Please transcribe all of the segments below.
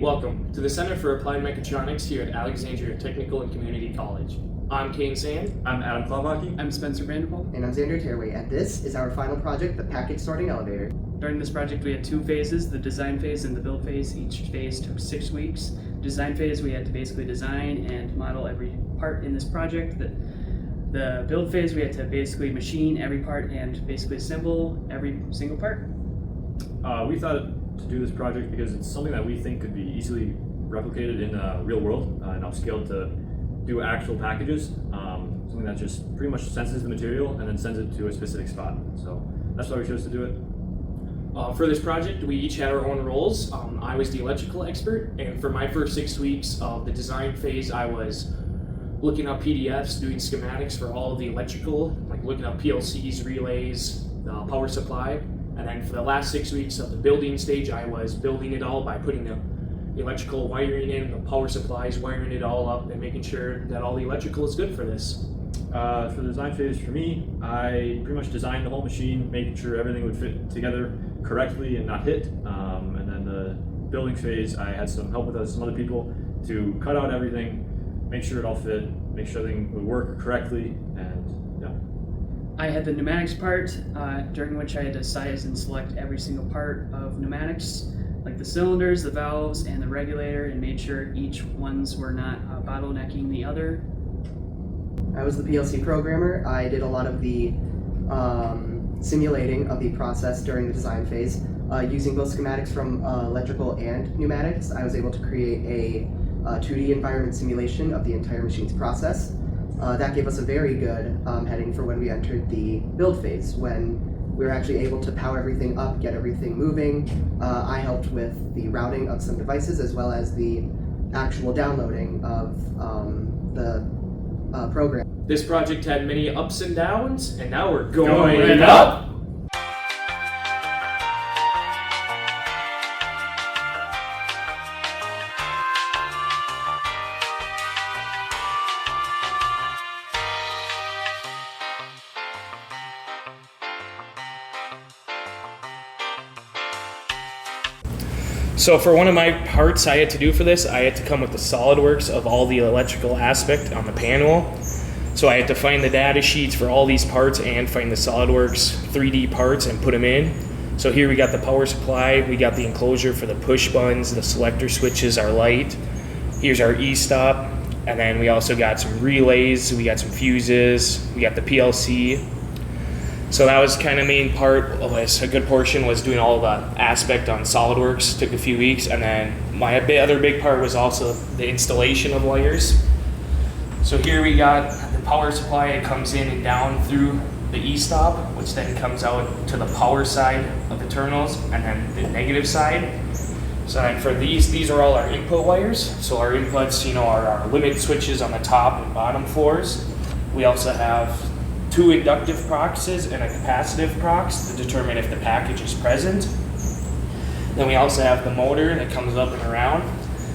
Welcome to the Center for Applied Mechatronics here at Alexandria Technical and Community College. I'm Kane Sand. I'm Adam Klavaki. I'm Spencer Vanderpool. And I'm Xander Tearway, and this is our final project, the package sorting elevator. During this project we had two phases, the design phase and the build phase. Each phase took 6 weeks. Design phase we had to basically design and model every part in this project. The build phase we had to basically machine every part and basically assemble every single part. We thought to do this project because it's something that we think could be easily replicated in the real world and upscaled to do actual packages. Something that just pretty much senses the material and then sends it to a specific spot. So that's why we chose to do it. For this project, we each had our own roles. I was the electrical expert, and for my first 6 weeks of the design phase, I was looking up PDFs, doing schematics for all of the electrical, like looking up PLCs, relays, the power supply. And then for the last 6 weeks of the building stage, I was building it all by putting the electrical wiring in, the power supplies, wiring it all up, and making sure that all the electrical is good for this. For the design phase, for me, I pretty much designed the whole machine, making sure everything would fit together correctly and not hit. And then the building phase, I had some help with some other people to cut out everything, make sure it all fit, make sure everything would work correctly, and yeah. I had the pneumatics part, during which I had to size and select every single part of pneumatics, like the cylinders, the valves, and the regulator, and made sure each ones were not bottlenecking the other. I was the PLC programmer. I did a lot of the simulating of the process during the design phase. Using both schematics from electrical and pneumatics, I was able to create a 2D environment simulation of the entire machine's process. That gave us a very good heading for when we entered the build phase, when we were actually able to power everything up, get everything moving. I helped with the routing of some devices as well as the actual downloading of the program. This project had many ups and downs, and now we're going up. So for one of my parts I had to do for this, I had to come with the SolidWorks of all the electrical aspect on the panel. So I had to find the data sheets for all these parts and find the SolidWorks 3D parts and put them in. So here we got the power supply, we got the enclosure for the push buttons, the selector switches, our light. Here's our E-stop, and then we also got some relays, we got some fuses, we got the PLC. So that was kind of main part. A good portion was doing all the aspect on SolidWorks. Took a few weeks, and then my other big part was also the installation of wires. So here we got the power supply. It comes in and down through the E-stop, which then comes out to the power side of the terminals, and then the negative side. So then for these are all our input wires. So our inputs, are our limit switches on the top and bottom floors. We also have 2 inductive proxies and a capacitive prox to determine if the package is present. Then we also have the motor that comes up and around.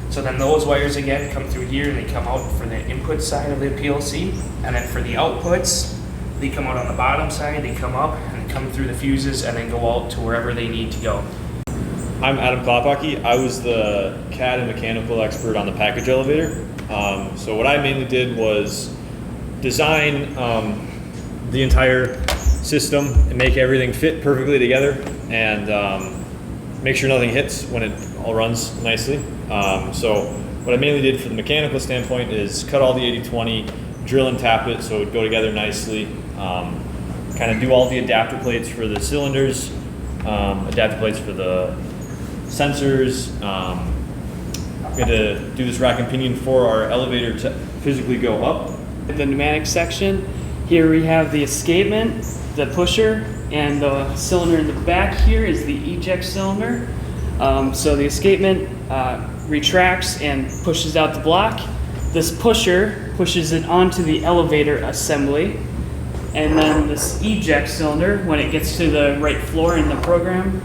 So then those wires again come through here and they come out for the input side of the PLC. And then for the outputs, they come out on the bottom side, they come up and come through the fuses and then go out to wherever they need to go. I'm Adam Klavaki. I was the CAD and mechanical expert on the package elevator. So what I mainly did was design the entire system and make everything fit perfectly together and make sure nothing hits when it all runs nicely. So what I mainly did for the mechanical standpoint is cut all the 80/20, drill and tap it so it would go together nicely, kind of do all the adapter plates for the cylinders, adapter plates for the sensors. We had to do this rack and pinion for our elevator to physically go up. The pneumatic section, here we have the escapement, the pusher, and the cylinder in the back here is the eject cylinder. So the escapement retracts and pushes out the block. This pusher pushes it onto the elevator assembly. And then this eject cylinder, when it gets to the right floor in the program,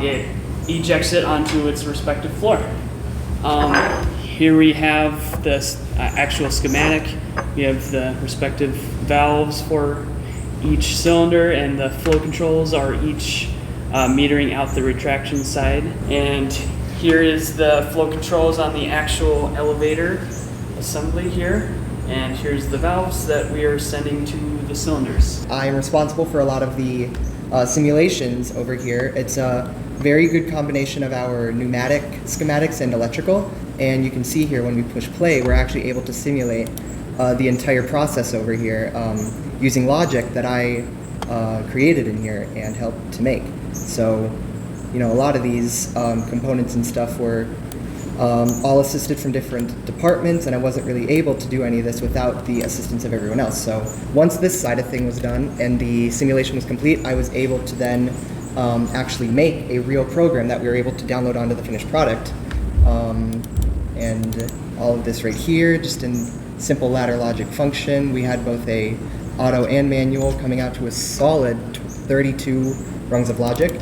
it ejects it onto its respective floor. Here we have the actual schematic. We have the respective valves for each cylinder, and the flow controls are each metering out the retraction side. And Here is the flow controls on the actual elevator assembly here. And here's the valves that we are sending to the cylinders. I'm responsible for a lot of the simulations over here. It's a very good combination of our pneumatic schematics and electrical. And you can see here when we push play, we're actually able to simulate the entire process over here using logic that I created in here and helped to make. So, you know, a lot of these components and stuff were all assisted from different departments, and I wasn't really able to do any of this without the assistance of everyone else. So once this side of thing was done and the simulation was complete, I was able to then actually make a real program that we were able to download onto the finished product. And all of this right here, just in simple ladder logic function. We had both a auto and manual coming out to a solid 32 rungs of logic.